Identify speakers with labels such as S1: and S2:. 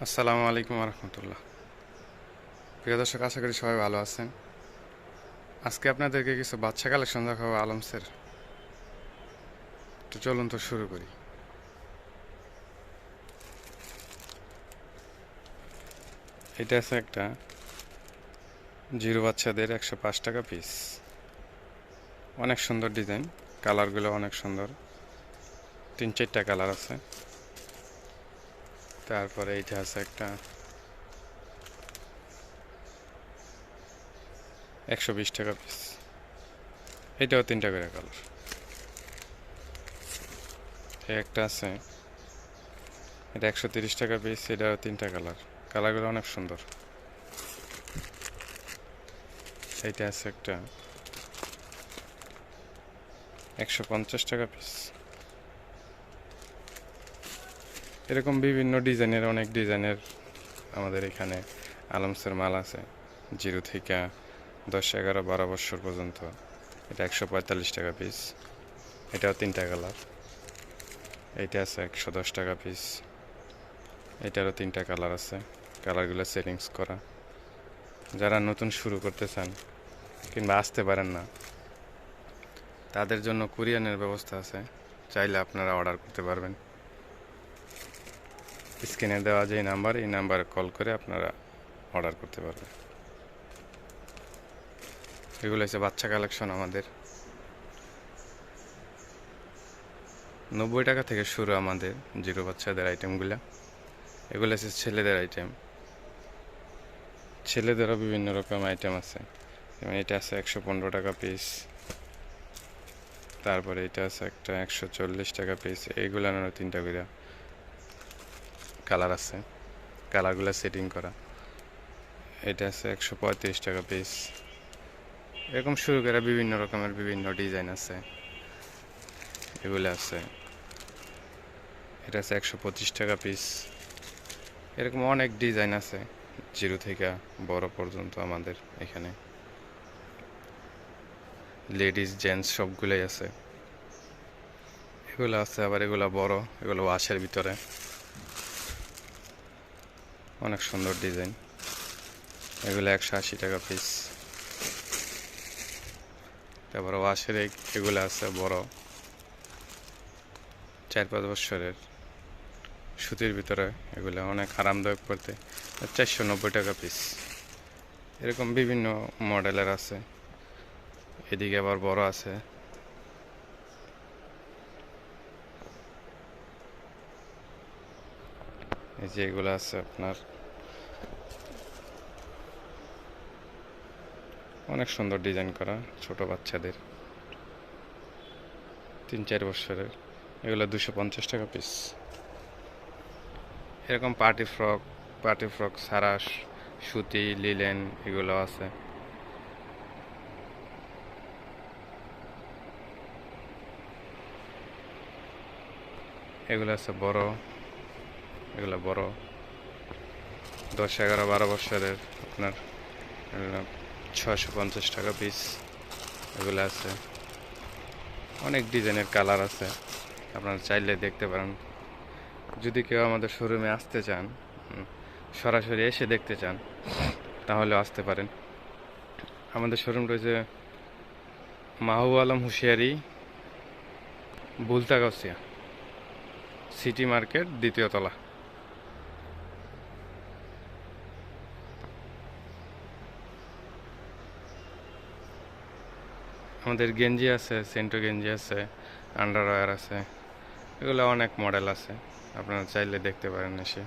S1: আসসালামু আলাইকুম রহমতুল্লাহ। প্রিয় দর্শক, আশা করি সবাই ভালো আছেন। আজকে আপনাদেরকে কিছু বাচ্চা কালেকশন দেখাবো আলমসের। তো চলুন তো শুরু করি। এটা আছে একটা জিরো বাচ্চাদের 105 টাকা পিস। অনেক সুন্দর ডিজাইন, কালারগুলো অনেক সুন্দর, 3-4টা কালার আছে। তারপরে এইটা আছে একটা 120 টাকা পিস। এটাও 3টা করে কালার। একটা আছে, এটা 130 টাকা পিস, এটাও 3টা কালার। কালারগুলো অনেক সুন্দর। এইটা আছে একটা 150 টাকা পিস। এরকম বিভিন্ন ডিজাইনের, অনেক ডিজাইনের আমাদের এখানে আলমসের মাল আছে। 0 থেকে 10, 11, 12 বছর পর্যন্ত। এটা 145 টাকা পিস। এটাও 3টা কালার। এইটা আছে 110 টাকা পিস। এটারও 3টা কালার আছে। কালারগুলো সেটিংস করা। যারা নতুন শুরু করতে চান কিংবা আসতে পারেন না, তাদের জন্য কুরিয়ানের ব্যবস্থা আছে। চাইলে আপনারা অর্ডার করতে পারবেন। স্ক্রিনে দেওয়া যে নাম্বার, এই নাম্বারে কল করে আপনারা অর্ডার করতে পারবেন। এগুলো হচ্ছে বাচ্চা কালেকশন আমাদের। 90 টাকা থেকে শুরু আমাদের জিরো বাচ্চাদের আইটেমগুলো। এগুলো হচ্ছে ছেলেদের আইটেম। ছেলেদেরও বিভিন্ন রকম আইটেম আছে। যেমন এটা আছে 115 টাকা পিস। তারপরে এটা আছে একটা 140 টাকা পিস। এইগুলোর 3টা করে কালার আছে, কালারগুলো সেটিং করা। এটা আছে 135 টাকা পিস। এরকম শুরু করে বিভিন্ন রকমের বিভিন্ন ডিজাইন আছে। এগুলো আছে, এটা আছে 125 টাকা পিস। এরকম অনেক ডিজাইন আছে, জিরো থেকে বড় পর্যন্ত আমাদের এখানে। লেডিস জেন্টস সবগুলোই আছে। এগুলো আছে, আবার এগুলো বড়, এগুলো ওয়াশের ভিতরে। অনেক সুন্দর ডিজাইন। এগুলো 180 টাকা পিস। তারপর ওয়াশের এগুলো আছে বড়, 4-5 বছরের, সুতির ভিতরে। এগুলো অনেক আরামদায়ক করতে। 490 টাকা পিস। এরকম বিভিন্ন মডেলের আছে। এদিকে আবার বড় আছে। এই যে এগুলো আছে আপনার অনেক সুন্দর ডিজাইন করা, ছোট বাচ্চাদের, 3-4 বছরের। এগুলো 250 টাকা পিস। এরকম পার্টি ফ্রক সারা সুতি, লিলেন এগুলো আছে। এগুলো আছে বড়, এগুলো বড় 10, 11, 12 বছরের আপনার। এগুলো 650 টাকা পিস। এগুলো আছে অনেক ডিজাইনের, কালার আছে। আপনারা চাইলে দেখতে পারেন। যদি কেউ আমাদের শোরুমে আসতে চান, সরাসরি এসে দেখতে চান, তাহলে আসতে পারেন। আমাদের শোরুম রয়েছে মাহবুব আলম হুঁশিয়ারি, বুলতাগাছিয়া, সিটি মার্কেট, 2য় তলা। আমাদের গেঞ্জি আছে, সেন্টো গেঞ্জি আছে, আন্ডারওয়্যার আছে। এগুলো অনেক মডেল আছে, আপনারা চাইলে দেখতে পারেন এসে।